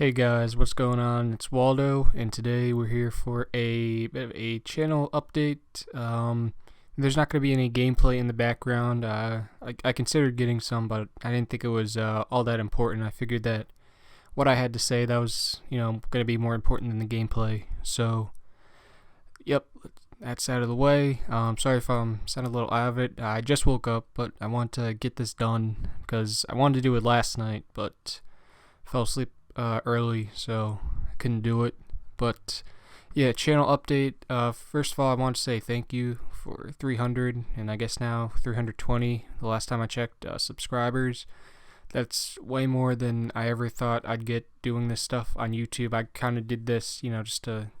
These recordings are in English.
Hey guys, what's going on? It's Waldo, and today we're here for a bit of a channel update. There's not going to be any gameplay in the background. I considered getting some, but I didn't think it was all that important. I figured that what I had to say that was, going to be more important than the gameplay. So, yep, that's out of the way. Sorry if I'm sounding a little out of it. I just woke up, but I want to get this done because I wanted to do it last night, but fell asleep early, so I couldn't do it. But yeah, channel update. First of all, I want to say thank you for 300, and I guess now 320. The last time I checked, subscribers. That's way more than I ever thought I'd get doing this stuff on YouTube. I kind of did this, just to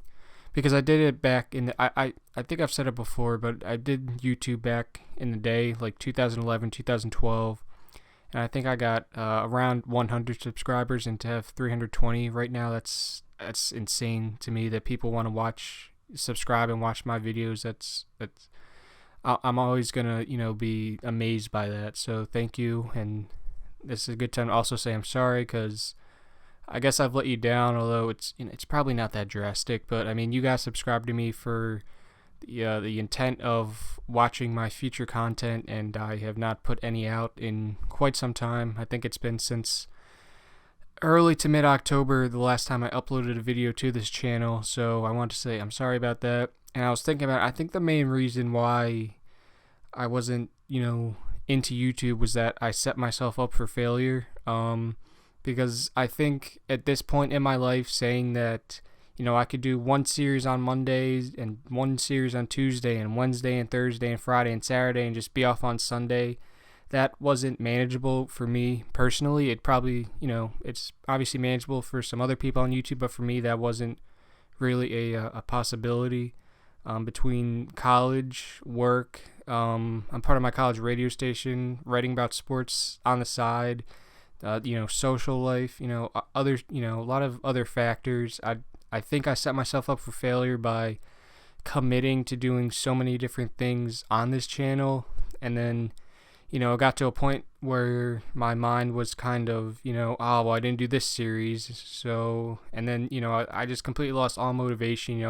because I did it back in the, I think I've said it before, but I did YouTube back in the day, like 2011, 2012. And I think I got around 100 subscribers, and to have 320 right now, that's insane to me that people want to subscribe and watch my videos. I'm always gonna be amazed by that. So thank you, and this is a good time to also say I'm sorry because I guess I've let you down. Although it's probably not that drastic, but I mean you guys subscribe to me for the intent of watching my future content, and I have not put any out in quite some time. I think it's been since early to mid-October the last time I uploaded a video to this channel, so I want to say I'm sorry about that. And I was thinking about, I think the main reason why I wasn't, into YouTube was that I set myself up for failure, because I think at this point in my life saying that I could do one series on Mondays and one series on Tuesday and Wednesday and Thursday and Friday and Saturday and just be off on Sunday. That wasn't manageable for me personally. It probably, it's obviously manageable for some other people on YouTube, but for me, that wasn't really a possibility. Between college, work, I'm part of my college radio station, writing about sports on the side, social life, other, a lot of other factors. I think I set myself up for failure by committing to doing so many different things on this channel, and then it got to a point where my mind was kind of oh, well, I didn't do this series, so, and then I just completely lost all motivation.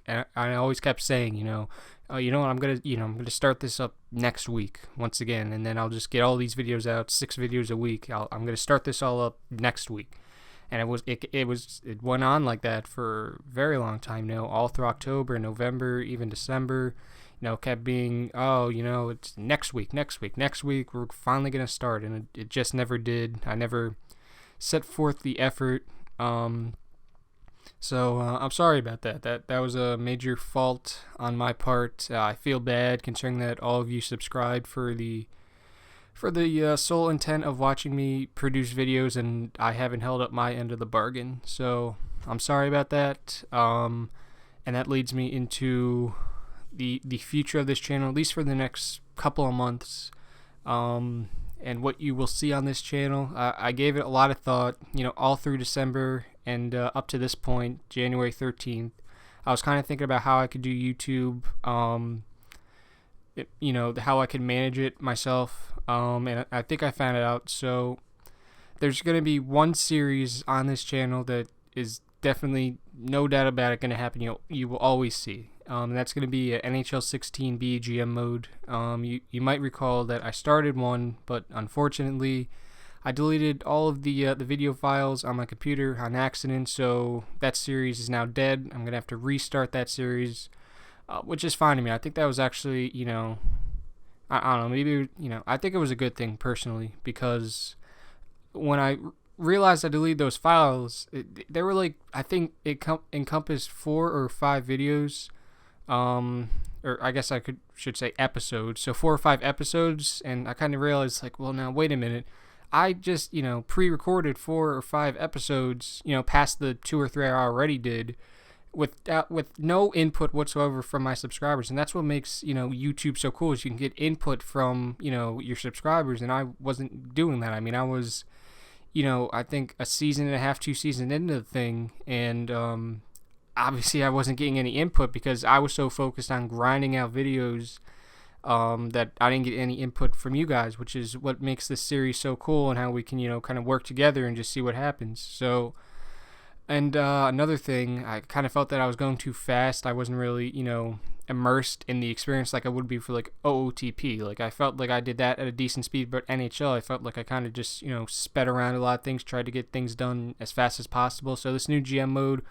And I always kept saying oh, what, I'm gonna start this up next week once again, and then I'll just get all these videos out, 6 videos a week. I'm gonna start this all up next week. And it went on like that for a very long time, all through October, November, even December. Kept being, oh, it's next week, we're finally gonna start, and it just never did. I never set forth the effort. So I'm sorry about that. That was a major fault on my part. I feel bad considering that all of you subscribed for the sole intent of watching me produce videos, and I haven't held up my end of the bargain. So I'm sorry about that. And that leads me into the future of this channel, at least for the next couple of months. And what you will see on this channel, I gave it a lot of thought, all through December and up to this point, January 13th. I was kind of thinking about how I could do YouTube, how I could manage it myself, and I think I found it out. So there's going to be one series on this channel that is definitely, no doubt about it, going to happen. You will always see. That's going to be a NHL 16 BGM mode. You might recall that I started one, but unfortunately I deleted all of the video files on my computer on accident, so that series is now dead. I'm going to have to restart that series, which is fine to me. I think that was actually, I don't know, maybe, I think it was a good thing personally, because when I realized I deleted those files, they were like, I think it encompassed 4 or 5 videos, or I guess should say episodes, so 4 or 5 episodes, and I kind of realized, like, well, now, wait a minute, I just, pre-recorded 4 or 5 episodes, past the 2 or 3 I already did, with no input whatsoever from my subscribers. And that's what makes YouTube so cool, is you can get input from your subscribers, and I wasn't doing that. I mean, I was I think a season and a half, 2 seasons into the thing, and obviously I wasn't getting any input because I was so focused on grinding out videos that I didn't get any input from you guys, which is what makes this series so cool, and how we can kind of work together and just see what happens. So And another thing, I kind of felt that I was going too fast. I wasn't really, immersed in the experience like I would be for like OOTP. Like I felt like I did that at a decent speed, but NHL, I felt like I kind of just, sped around a lot of things, tried to get things done as fast as possible. So this new GM mode,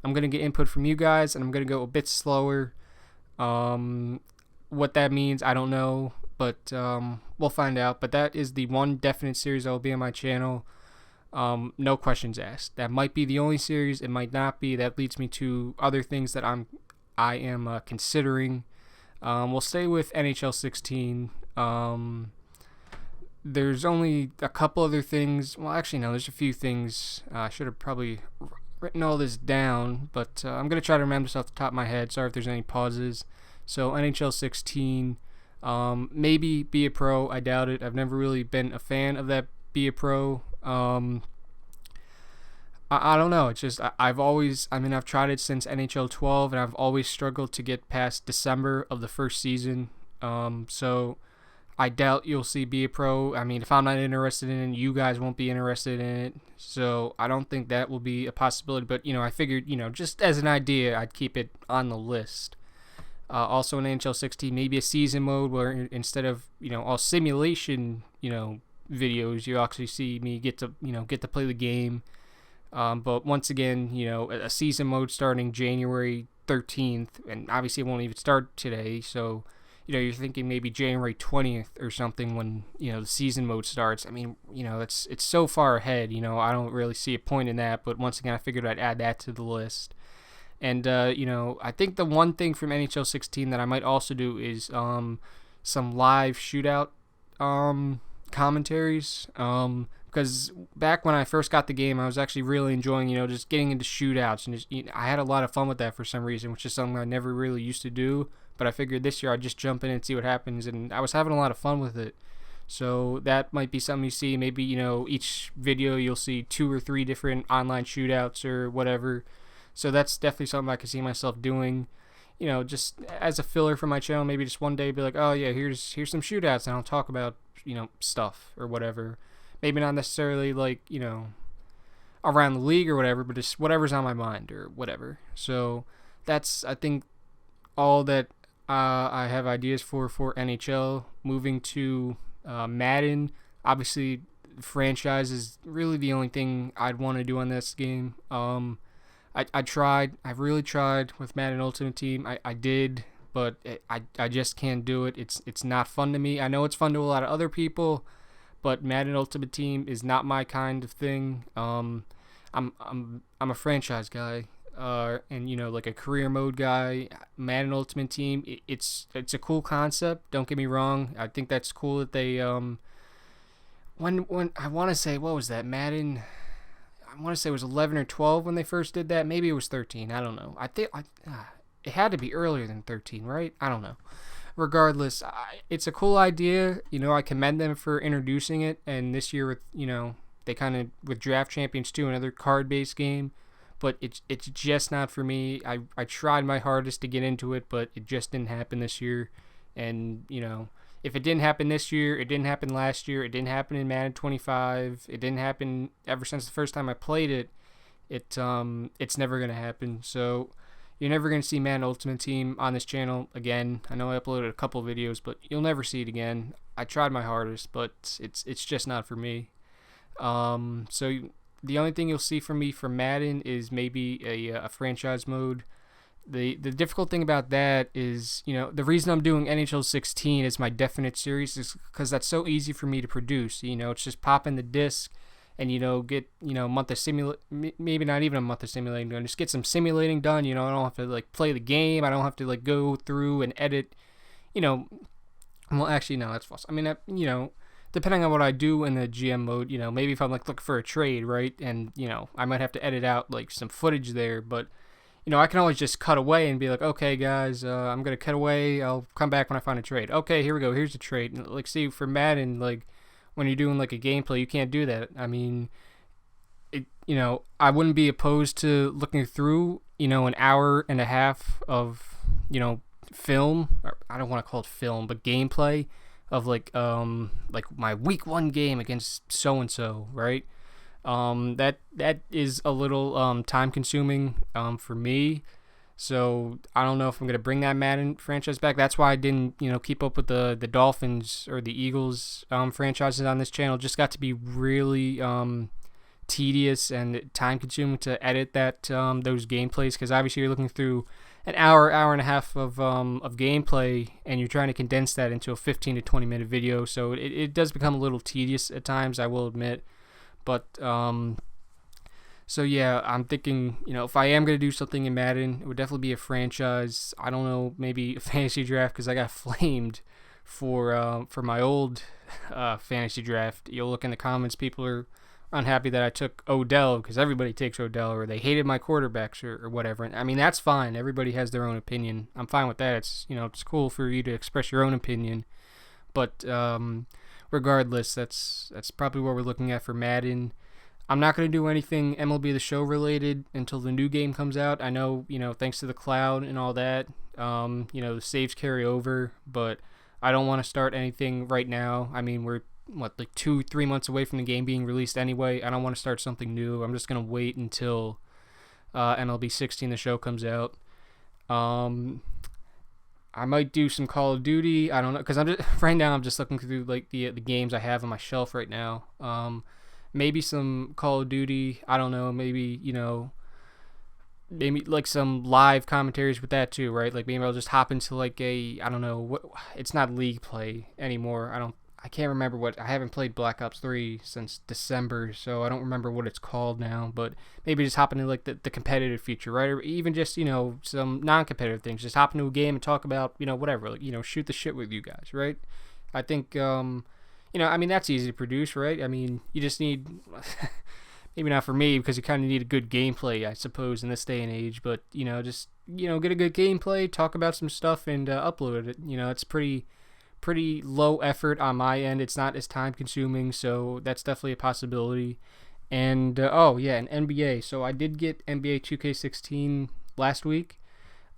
I'm going to get input from you guys, and I'm going to go a bit slower. What that means, I don't know, but we'll find out. But that is the one definite series that will be on my channel. No questions asked. That might be the only series. It might not be. That leads me to other things that I am considering. We'll stay with NHL 16. There's only a couple other things. Well, actually, no. There's a few things. I should have probably written all this down, but I'm gonna try to remember this off the top of my head. Sorry if there's any pauses. So NHL 16. Maybe Be a Pro. I doubt it. I've never really been a fan of that Be a Pro. I don't know. It's just I've always. I mean, I've tried it since NHL 12, and I've always struggled to get past December of the first season. So I doubt you'll see Be a Pro. I mean, if I'm not interested in it, you guys won't be interested in it. So I don't think that will be a possibility. But I figured, just as an idea, I'd keep it on the list. Also in NHL 16, maybe a season mode where instead of all simulation videos, you actually see me get to play the game. But once again, a season mode starting January 13th, and obviously it won't even start today. So you're thinking maybe January 20th or something when the season mode starts. I mean, it's so far ahead. I don't really see a point in that. But once again, I figured I'd add that to the list. And I think the one thing from NHL 16 that I might also do is some live shootout commentaries. Because back when I first got the game, I was actually really enjoying, just getting into shootouts, and just, I had a lot of fun with that for some reason, which is something I never really used to do. But I figured this year I'd just jump in and see what happens, and I was having a lot of fun with it. So that might be something you see. Maybe each video you'll see 2 or 3 different online shootouts or whatever. So that's definitely something I could see myself doing. Just as a filler for my channel, maybe just one day be like, oh yeah, here's some shootouts, and I'll talk about stuff or whatever. Maybe not necessarily like around the league or whatever, but just whatever's on my mind or whatever. So that's, I think, all that I have ideas for NHL. Moving to Madden, obviously franchise is really the only thing I'd want to do on this game. I really tried with Madden Ultimate Team. I did, but I just can't do it. It's not fun to me. I know it's fun to a lot of other people, but Madden Ultimate Team is not my kind of thing. I'm a franchise guy, and like a career mode guy. Madden Ultimate Team, it's a cool concept. Don't get me wrong. I think that's cool that they when I want to say, what was that, Madden? I want to say it was 11 or 12 when they first did that. Maybe it was 13. I don't know. I think it had to be earlier than 13, right? I don't know. Regardless, it's a cool idea. I commend them for introducing it. And this year with, they kind of, with Draft Champions 2, another card-based game. But it's just not for me. I tried my hardest to get into it, but it just didn't happen this year. And, if it didn't happen this year, it didn't happen last year, it didn't happen in Madden 25, it didn't happen ever since the first time I played it, it's never going to happen. So you're never going to see Madden Ultimate Team on this channel again. I know I uploaded a couple videos, but you'll never see it again. I tried my hardest, but it's just not for me. So the only thing you'll see from me for Madden is maybe a franchise mode. The difficult thing about that is, the reason I'm doing NHL 16 as my definite series is because that's so easy for me to produce. It's just pop in the disc and, get, a month of maybe not even a month of simulating done. Just get some simulating done. I don't have to, play the game. I don't have to, go through and edit, well, actually, no, that's false. I mean, depending on what I do in the GM mode, maybe if I'm, looking for a trade, right, and, I might have to edit out, some footage there, but I can always just cut away and be like, okay, guys, I'm going to cut away. I'll come back when I find a trade. Okay, here we go. Here's the trade. And, see, for Madden, when you're doing, a gameplay, you can't do that. I mean, I wouldn't be opposed to looking through, an hour and a half of, film. Or I don't want to call it film, but gameplay of, my week 1 game against so-and-so, right? That is a little time consuming for me. So I don't know if I'm gonna bring that Madden franchise back. That's why I didn't, keep up with the Dolphins or the Eagles franchises on this channel. Just got to be really tedious and time consuming to edit those gameplays, because obviously you're looking through an hour and a half of gameplay, and you're trying to condense that into a 15 to 20 minute video. So it does become a little tedious at times, I will admit. But so yeah, I'm thinking, if I am gonna do something in Madden, it would definitely be a franchise. I don't know, maybe a fantasy draft, because I got flamed for my old fantasy draft. You'll look in the comments, people are unhappy that I took Odell, because everybody takes Odell, or they hated my quarterbacks, or whatever. And I mean, that's fine. Everybody has their own opinion. I'm fine with that. It's it's cool for you to express your own opinion. But regardless, that's probably what we're looking at for Madden. I'm not going to do anything MLB The Show related until the new game comes out. I know, thanks to the cloud and all that, the saves carry over, but I don't want to start anything right now. I mean, we're, 2-3 months away from the game being released anyway. I don't want to start something new. I'm just going to wait until MLB 16 The Show comes out. I might do some Call of Duty. I don't know, because right now I'm just looking through the games I have on my shelf right now. Maybe some Call of Duty. I don't know. Maybe maybe like some live commentaries with that too, right? Like maybe I'll just hop into I don't know what. It's not League Play anymore. I can't remember what. I haven't played Black Ops 3 since December, so I don't remember what it's called now. But maybe just hop into the competitive feature, right? Or even just some non-competitive things. Just hop into a game and talk about whatever. Shoot the shit with you guys, right? I think I mean, that's easy to produce, right? I mean, you just need, maybe not for me, because you kind of need a good gameplay, I suppose, in this day and age. But, just, get a good gameplay, talk about some stuff, and upload it. It's pretty low effort on my end. It's not as time consuming, so that's definitely a possibility. And, and NBA. So I did get NBA 2K16 last week.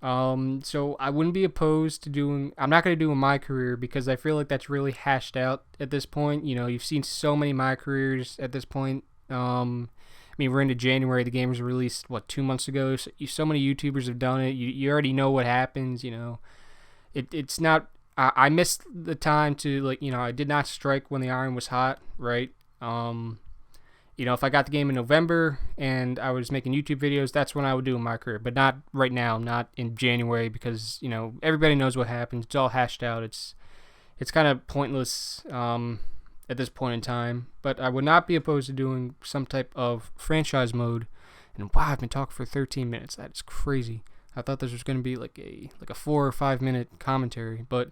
So I wouldn't be opposed to doing. I'm not going to do a My Career, because I feel like that's really hashed out at this point. You've seen so many My Careers at this point. I mean, we're into January. The game was released 2 months ago. So many YouTubers have done it. You already know what happens. It's not. I missed the time to I did not strike when the iron was hot, right? If I got the game in November and I was making YouTube videos, that's when I would do My Career. But not right now, not in January, because, everybody knows what happens. It's all hashed out. It's kind of pointless at this point in time. But I would not be opposed to doing some type of franchise mode. And wow, I've been talking for 13 minutes. That is crazy. I thought this was going to be like a 4 or 5 minute commentary. But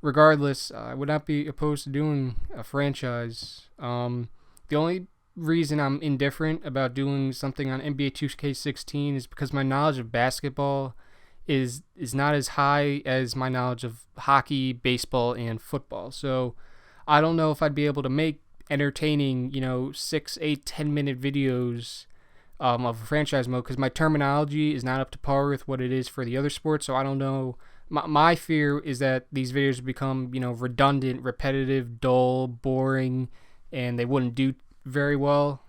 regardless, I would not be opposed to doing a franchise. The only reason I'm indifferent about doing something on NBA 2K16 is because my knowledge of basketball is not as high as my knowledge of hockey, baseball, and football. So I don't know if I'd be able to make entertaining, 6, 8, 10-minute videos of a franchise mode, because my terminology is not up to par with what it is for the other sports. So I don't know. My fear is that these videos become, redundant, repetitive, dull, boring, and they wouldn't do very well,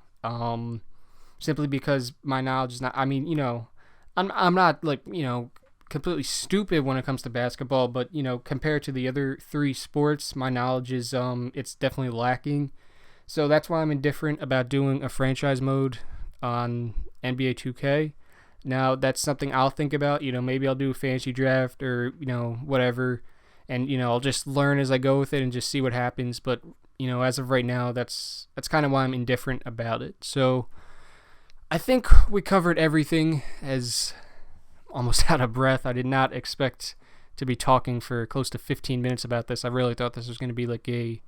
simply because my knowledge is not. I mean, I'm not completely stupid when it comes to basketball, but compared to the other three sports, my knowledge is it's definitely lacking. So that's why I'm indifferent about doing a franchise mode on NBA 2K. Now that's something I'll think about. Maybe I'll do a fantasy draft or whatever, and I'll just learn as I go with it and just see what happens. But as of right now, that's kind of why I'm indifferent about it. So I think we covered everything. As almost out of breath, I did not expect to be talking for close to 15 minutes about this. I really thought this was going to be like a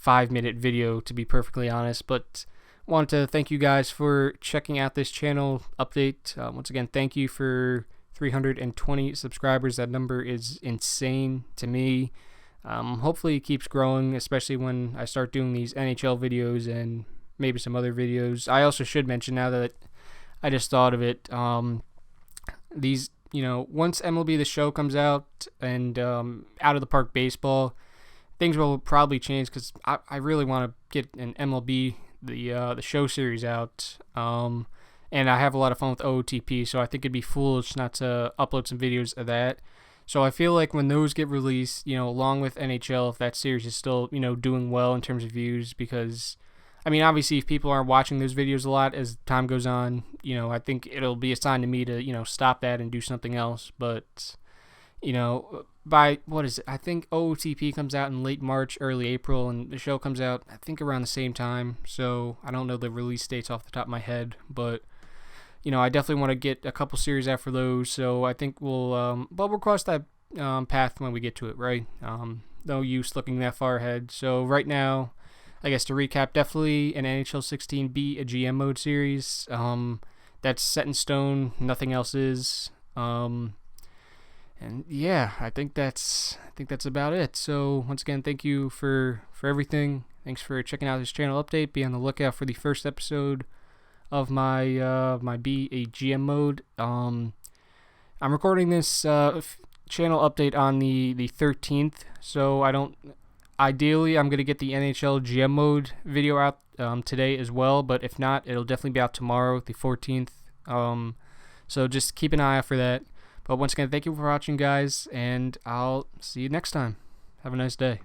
5-minute video, to be perfectly honest. But wanted to thank you guys for checking out this channel update. Once again, thank you for 320 subscribers. That number is insane to me. Hopefully it keeps growing, especially when I start doing these NHL videos and maybe some other videos. I also should mention, now that I just thought of it, these, once MLB The Show comes out and Out of the Park Baseball, things will probably change, because I really want to get an MLB the show series out. And I have a lot of fun with OOTP, so I think it'd be foolish not to upload some videos of that. So I feel like when those get released, along with NHL, if that series is still, doing well in terms of views, because, I mean, obviously if people aren't watching those videos a lot as time goes on, I think it'll be a sign to me to, stop that and do something else. But, by, what is it? I think OOTP comes out in late March, early April, and the show comes out, I think, around the same time. So I don't know the release dates off the top of my head, but I definitely want to get a couple series out for those. So I think we'll cross that path when we get to it, right? No use looking that far ahead. So right now, I guess to recap, definitely an NHL 16 be a GM mode series. That's set in stone. Nothing else is. And yeah, I think that's about it. So once again, thank you for everything. Thanks for checking out this channel update. Be on the lookout for the first episode of my be a GM mode. I'm recording this channel update on the 13th, so ideally I'm gonna get the NHL GM mode video out today as well, but if not, it'll definitely be out tomorrow, the 14th. So just keep an eye out for that. But once again, thank you for watching, guys, and I'll see you next time. Have a nice day.